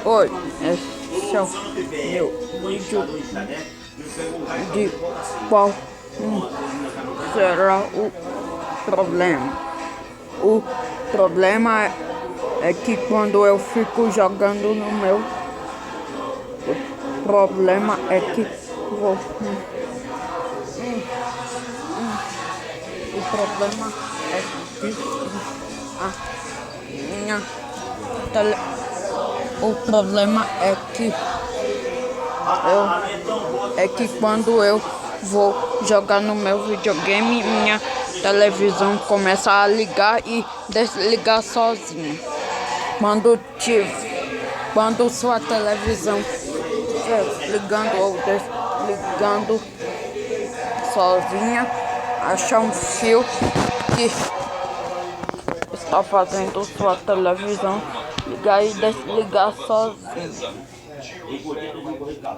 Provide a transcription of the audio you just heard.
Oi, esse é o meu vídeo de qual será o problema. O problema é que quando eu fico jogando no meu... O problema é que o problema é que a minha tele... O problema é que quando eu vou jogar no meu videogame, minha televisão começa a ligar e desligar sozinha. Quando sua televisão estiver ligando ou desligando sozinha, acha um fio que está fazendo sua televisão ligar e desligar sozinha.